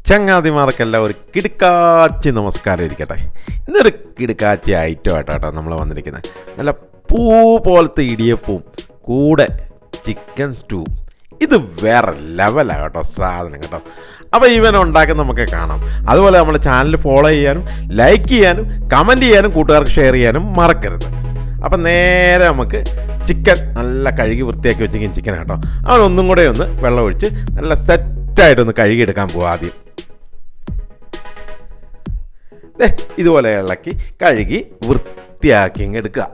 ചങ്ങാതിമാർക്കെല്ലാം ഒരു കിടുക്കാച്ചി നമസ്കാരം ഇരിക്കട്ടെ. ഇന്നൊരു കിടുക്കാച്ചി ഐറ്റമായിട്ടാണ് നമ്മൾ വന്നിരിക്കുന്നത്. നല്ല പൂ പോലത്തെ ഇടിയപ്പവും കൂടെ ചിക്കൻ സ്റ്റൂ. ഇത് വേറെ ലെവലാണ് കേട്ടോ സാധനം കേട്ടോ. അപ്പോൾ ഇവൻ ഉണ്ടാക്കുന്ന നമുക്ക് കാണാം. അതുപോലെ നമ്മുടെ ചാനൽ ഫോളോ ചെയ്യാനും ലൈക്ക് ചെയ്യാനും കമൻറ്റ് ചെയ്യാനും കൂട്ടുകാർക്ക് ഷെയർ ചെയ്യാനും മറക്കരുത്. അപ്പം നേരെ നമുക്ക് ചിക്കൻ നല്ല കഴുകി വൃത്തിയാക്കി വെച്ചിരിക്കുന്ന ചിക്കൻ കേട്ടോ. അവനൊന്നും കൂടെ ഒന്ന് വെള്ളം ഒഴിച്ച് നല്ല സെറ്റായിട്ടൊന്ന് കഴുകിയെടുക്കാൻ പോകും. ആദ്യം ഇതുപോലെ ഇളക്കി കഴുകി വൃത്തിയാക്കി എടുക്കുക.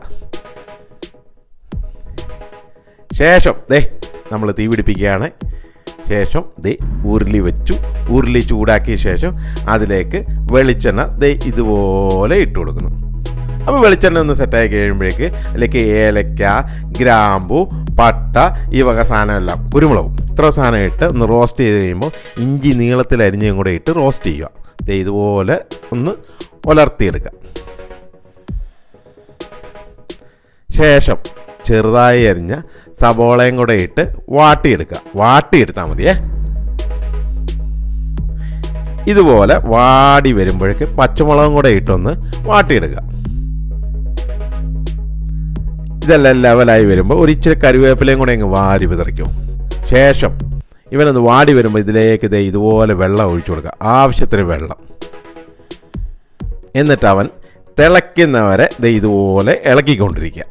ശേഷം നമ്മൾ തീ പിടിപ്പിക്കുകയാണ്. ശേഷം ഉരുളി വെച്ചു. ഉരുളി ചൂടാക്കിയ ശേഷം അതിലേക്ക് വെളിച്ചെണ്ണ ഇതുപോലെ ഇട്ട് കൊടുക്കുന്നു. അപ്പോൾ വെളിച്ചെണ്ണ ഒന്ന് സെറ്റായി കഴിയുമ്പോഴേക്ക് അതിലേക്ക് ഏലക്ക, ഗ്രാമ്പു, പട്ട, ഈ വക സാധനമെല്ലാം, കുരുമുളകും, ഇത്ര സാധനം ഇട്ട് ഒന്ന് റോസ്റ്റ് ചെയ്ത് കഴിയുമ്പോൾ ഇഞ്ചി നീളത്തിൽ അരിഞ്ഞും കൂടെ ഇട്ട് റോസ്റ്റ് ചെയ്യുക. ഇതുപോലെ ഒന്ന് ഉലർത്തിയെടുക്കുക. ശേഷം ചെറുതായി അരിഞ്ഞ സബോളയും കൂടെ ഇട്ട് വാട്ടിയെടുക്കുക. വാട്ടിയെടുത്താൽ മതിയേ. ഇതുപോലെ വാടി വരുമ്പോഴേക്ക് പച്ചമുളകും കൂടെ ഇട്ടൊന്ന് വാട്ടിയെടുക്കുക. ഇതെല്ലാം ലെവലായി വരുമ്പോൾ ഒരു ഇച്ചിരി കറിവേപ്പിലയും കൂടെ അങ്ങ് വാരി വിതറിക്കും. ശേഷം ഇവനൊന്ന് വാടി വരുമ്പോൾ ഇതിലേക്ക് ഇതുപോലെ വെള്ളം ഒഴിച്ചു കൊടുക്കുക. ആവശ്യത്തിന് വെള്ളം. എന്നിട്ട് അവൻ തിളയ്ക്കുന്നവരെ ഇതുപോലെ ഇളക്കിക്കൊണ്ടിരിക്കുക.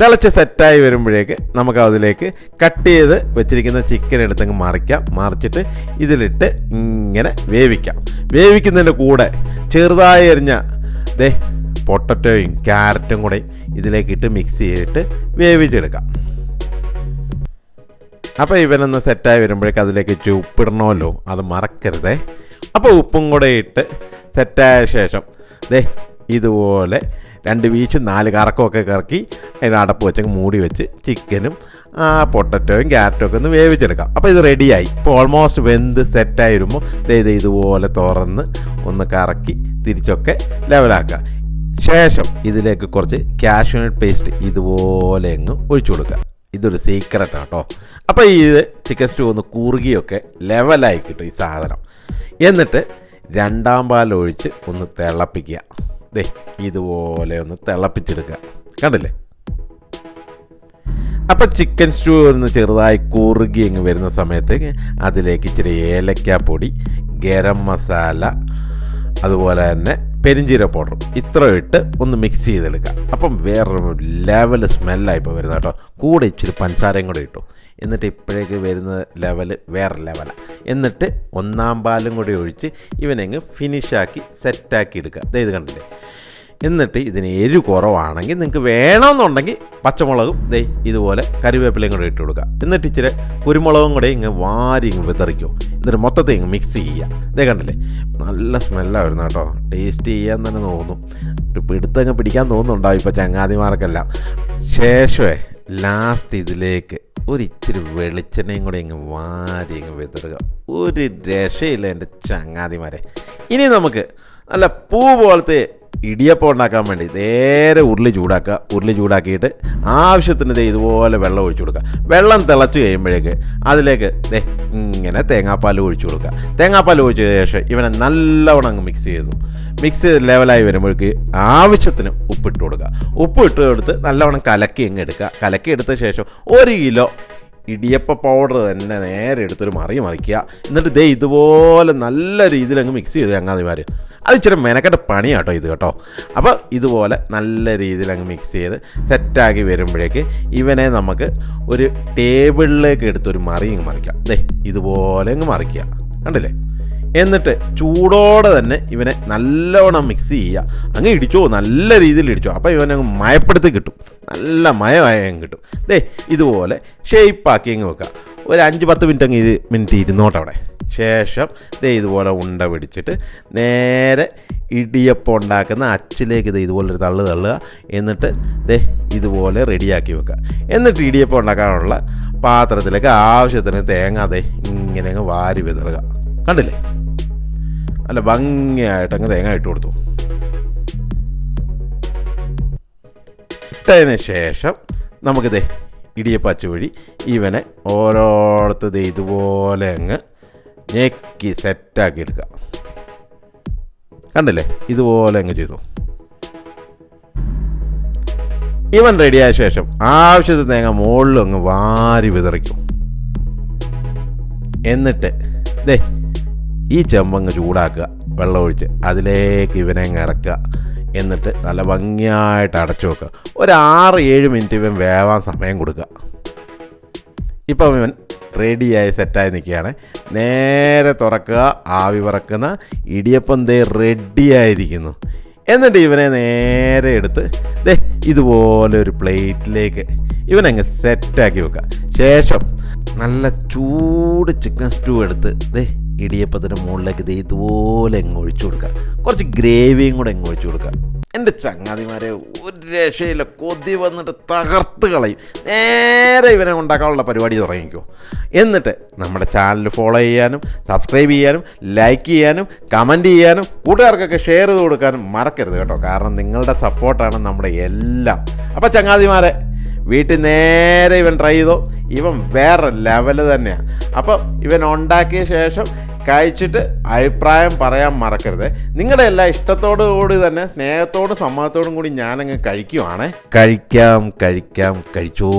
തിളച്ച് സെറ്റായി വരുമ്പോഴേക്ക് നമുക്ക് അതിലേക്ക് കട്ട് ചെയ്ത് വെച്ചിരിക്കുന്ന ചിക്കൻ എടുത്തങ്ങ് മറിക്കാം. മറിച്ചിട്ട് ഇതിലിട്ട് ഇങ്ങനെ വേവിക്കാം. വേവിക്കുന്നതിൻ്റെ കൂടെ ചെറുതായി എറിഞ്ഞ പൊട്ടറ്റോയും ക്യാരറ്റും കൂടെ ഇതിലേക്കിട്ട് മിക്സ് ചെയ്തിട്ട് വേവിച്ചെടുക്കാം. അപ്പോൾ ഇവനൊന്ന് സെറ്റായി വരുമ്പോഴേക്ക് അതിലേക്ക് ഉപ്പിടണമല്ലോ, അത് മറക്കരുതേ. അപ്പോൾ ഉപ്പും കൂടെ ഇട്ട് സെറ്റായ ശേഷം ഇതുപോലെ 2 വീശും 4 കറക്കമൊക്കെ കറക്കി അതിന് അടപ്പ് വെച്ചങ്ങ് മൂടി വെച്ച് ചിക്കനും പൊട്ടറ്റോയും ക്യാരറ്റും ഒക്കെ ഒന്ന് വേവിച്ചെടുക്കാം. അപ്പോൾ ഇത് റെഡിയായി. ഇപ്പോൾ ഓൾമോസ്റ്റ് വെന്ത് സെറ്റായി വരുമ്പോൾ ഇതുപോലെ തുറന്ന് ഒന്ന് കറക്കി തിരിച്ചൊക്കെ ലെവലാക്കുക. ശേഷം ഇതിലേക്ക് കുറച്ച് കാഷ്യൂനട്ട് പേസ്റ്റ് ഇതുപോലെ അങ്ങ് ഒഴിച്ചു കൊടുക്കുക. ഇതൊരു സീക്രട്ട് കേട്ടോ. അപ്പോൾ ഇത് ചിക്കൻ സ്റ്റൂ ഒന്ന് കുറുകിയൊക്കെ ലെവലായി കിട്ടും ഈ സാധനം. എന്നിട്ട് 2ാം പാൽ ഒഴിച്ച് ഒന്ന് തിളപ്പിക്കുക. ഇതുപോലെ ഒന്ന് തിളപ്പിച്ചെടുക്കുക. കണ്ടില്ലേ? അപ്പം ചിക്കൻ സ്റ്റൂ ഒന്ന് ചെറുതായി കുറുകി അങ്ങ് വരുന്ന സമയത്ത് അതിലേക്ക് ഇച്ചിരി ഏലക്കാപ്പൊടി, ഗരം മസാല, അതുപോലെ തന്നെ പെരിഞ്ചീരക പൗഡർ ഇത്ര ഇട്ട് ഒന്ന് മിക്സ് ചെയ്തെടുക്കുക. അപ്പം വേറൊരു ലെവൽ സ്മെല്ലായിപ്പോൾ വരുന്നത് കേട്ടോ. കൂടെ ഇച്ചിരി പഞ്ചസാരയും കൂടെ ഇട്ടു. എന്നിട്ട് ഇപ്പോഴേക്ക് വരുന്ന ലെവല് വേറെ ലെവലാണ്. എന്നിട്ട് 1ാം പാലും കൂടി ഒഴിച്ച് ഇവനെങ്ങ് ഫിനിഷാക്കി സെറ്റാക്കി എടുക്കുക. ഇത് കണ്ടില്ലേ? എന്നിട്ട് ഇതിന് എരിവ് കുറവാണെങ്കിൽ നിങ്ങൾക്ക് വേണമെന്നുണ്ടെങ്കിൽ പച്ചമുളകും ഇതുപോലെ കറിവേപ്പിലയും കൂടെ ഇട്ട് കൊടുക്കുക. എന്നിട്ട് ഇച്ചിരി കുരുമുളകും കൂടെ ഇങ്ങ് വാരി ഇങ്ങ് വിതറിക്കും. എന്നിട്ട് മൊത്തത്തിൽ ഇങ്ങ് മിക്സ് ചെയ്യുക. കണ്ടില്ലേ? നല്ല സ്മെല്ലാണ് വരുന്നത് കേട്ടോ. ടേസ്റ്റ് ചെയ്യാൻ തന്നെ തോന്നും. ഒരു പിടുത്തങ്ങ് പിടിക്കാൻ തോന്നുന്നുണ്ടാവും ഇപ്പോൾ ചങ്ങാതിമാർക്കെല്ലാം. ശേഷമേ ലാസ്റ്റ് ഇതിലേക്ക് ഒരിച്ചിരി വെളിച്ചെണ്ണയും കൂടെ ഇങ്ങ് വാരി ഇങ്ങ് വിതറുക. ഒരു രക്ഷയില്ല എൻ്റെ ചങ്ങാതിമാരെ. ഇനി നമുക്ക് നല്ല പൂ പോലത്തെ ഇടിയപ്പം ഉണ്ടാക്കാൻ വേണ്ടി നേരെ ഉരുളി ചൂടാക്കുക. ഉരുളി ചൂടാക്കിയിട്ട് ആവശ്യത്തിന് ഇതുപോലെ വെള്ളം ഒഴിച്ചു കൊടുക്കുക. വെള്ളം തിളച്ച് കഴിയുമ്പോഴേക്ക് അതിലേക്ക് ഇങ്ങനെ തേങ്ങാപ്പാൽ ഒഴിച്ചു കൊടുക്കുക. തേങ്ങാപ്പാൽ ഒഴിച്ച ശേഷം ഇവനെ നല്ലവണ്ണം അങ്ങ് മിക്സ് ചെയ്ത് ലെവലായി വരുമ്പോഴേക്ക് ആവശ്യത്തിന് ഉപ്പിട്ട് കൊടുക്കുക. ഉപ്പ് ഇട്ട് കൊടുത്ത് നല്ലവണ്ണം കലക്കി അങ്ങ് എടുക്കുക. കലക്കി എടുത്ത ശേഷം 1 കിലോ ഇടിയപ്പ പൗഡർ തന്നെ നേരെ എടുത്തൊരു മറിക്കുക. എന്നിട്ട് ഇതുപോലെ നല്ല രീതിയിൽ അങ്ങ് മിക്സ് ചെയ്ത് ചങ്ങാതിമാർ. അത് ഇച്ചിരി മെനക്കെട്ട പണിയാട്ടോ ഇത് കേട്ടോ. അപ്പോൾ ഇതുപോലെ നല്ല രീതിയിൽ അങ്ങ് മിക്സ് ചെയ്ത് സെറ്റാക്കി വരുമ്പോഴേക്ക് ഇവനെ നമുക്ക് ഒരു ടേബിളിലേക്ക് എടുത്തൊരു മറിക്കാം. ഇതുപോലെ അങ്ങ് മറിക്കുക. കണ്ടില്ലേ? എന്നിട്ട് ചൂടോടെ തന്നെ ഇവനെ നല്ലവണ്ണം മിക്സ് ചെയ്യുക. അങ്ങ് ഇടിച്ചോ, നല്ല രീതിയിൽ ഇടിച്ചോ. അപ്പോൾ ഇവനങ്ങ് മയപ്പെടുത്തി കിട്ടും. നല്ല മയമായും കിട്ടും. ഇതുപോലെ ഷേപ്പാക്കി അങ്ങ് വെക്കുക. ഒരു 5-10 മിനിറ്റ് ഇരുന്നോട്ടവിടെ. ശേഷം ഇതുപോലെ ഉണ്ട പിടിച്ചിട്ട് നേരെ ഇടിയപ്പം ഉണ്ടാക്കുന്ന അച്ചിലേക്ക് ഇതുപോലൊരു തള്ളുക. എന്നിട്ട് ഇതുപോലെ റെഡിയാക്കി വെക്കുക. എന്നിട്ട് ഇടിയപ്പം ഉണ്ടാക്കാനുള്ള പാത്രത്തിലേക്ക് ആവശ്യത്തിന് തേങ്ങ ഇങ്ങനെ അങ്ങ് വാരി വിതറുക. കണ്ടില്ലേ? നല്ല ഭംഗിയായിട്ടങ്ങ് തേങ്ങ ഇട്ട് കൊടുത്തു. ഇട്ടതിന് ശേഷം നമുക്ക് ഇടിയപ്പച്ച വഴി ഇവനെ ഓരോരുത്തത് ഇതുപോലെ അങ്ങ് ഞെക്കി സെറ്റാക്കി എടുക്കുക. കണ്ടില്ലേ, ഇതുപോലെ അങ്ങ് ചെയ്തു. ഇവൻ റെഡിയായ ശേഷം ആവശ്യത്തിന് തേങ്ങ മുകളിലും അങ്ങ് വാരി വിതറിക്കും. എന്നിട്ട് ഈ ചെമ്പങ്ങ് ചൂടാക്കുക, വെള്ളം ഒഴിച്ച് അതിലേക്ക് ഇവനെ അങ്ങ് ഇറക്കുക. എന്നിട്ട് നല്ല ഭംഗിയായിട്ട് അടച്ചു വെക്കുക. ഒരു 6-7 മിനിറ്റ് ഇവൻ വേവാൻ സമയം കൊടുക്കുക. ഇപ്പം ഇവൻ റെഡിയായി സെറ്റായി നിൽക്കുകയാണ്. നേരെ തുറക്കുക, ആവി പറക്കുന്ന ഇടിയപ്പം റെഡിയായിരിക്കുന്നു. എന്നിട്ട് ഇവനെ നേരെ എടുത്ത് ഇതുപോലെ ഒരു പ്ലേറ്റിലേക്ക് ഇവനങ്ങ് സെറ്റാക്കി വെക്കുക. ശേഷം നല്ല ചൂട് ചിക്കൻ സ്റ്റൂ എടുത്ത് ഇടിയപ്പത്തിൻ്റെ മുകളിലേക്ക് ഇതുപോലെ അങ്ങ് ഒഴിച്ചു കൊടുക്കുക. കുറച്ച് ഗ്രേവിയും കൂടെ അങ്ങ് ഒഴിച്ചു കൊടുക്കുക. എൻ്റെ ചങ്ങാതിമാരെ, ഒരു രക്ഷയില്ല, കൊതി വന്നിട്ട് തകർത്ത് കളയും. നേരെ ഇവനെ ഉണ്ടാക്കാനുള്ള പരിപാടി തുടങ്ങിക്കോ. എന്നിട്ട് നമ്മുടെ ചാനൽ ഫോളോ ചെയ്യാനും സബ്സ്ക്രൈബ് ചെയ്യാനും ലൈക്ക് ചെയ്യാനും കമൻറ്റ് ചെയ്യാനും കൂട്ടുകാർക്കൊക്കെ ഷെയർ ചെയ്ത് കൊടുക്കാനും മറക്കരുത് കേട്ടോ. കാരണം നിങ്ങളുടെ സപ്പോർട്ടാണ് നമ്മുടെ എല്ലാം. അപ്പോൾ ചങ്ങാതിമാരെ, വീട്ടിൽ നേരെ ഇവൻ ട്രൈ ചെയ്തോ. ഇവൻ വേറെ ലെവല് തന്നെയാണ്. അപ്പോൾ ഇവൻ ഉണ്ടാക്കിയ ശേഷം കഴിച്ചിട്ട് അഭിപ്രായം പറയാൻ മറക്കരുത്. നിങ്ങളുടെ എല്ലാ ഇഷ്ടത്തോടു കൂടി തന്നെ സ്നേഹത്തോടും സമ്മതത്തോടും കൂടി ഞാനങ്ങ് കഴിക്കുവാണ്. കഴിക്കാം കഴിച്ചോ.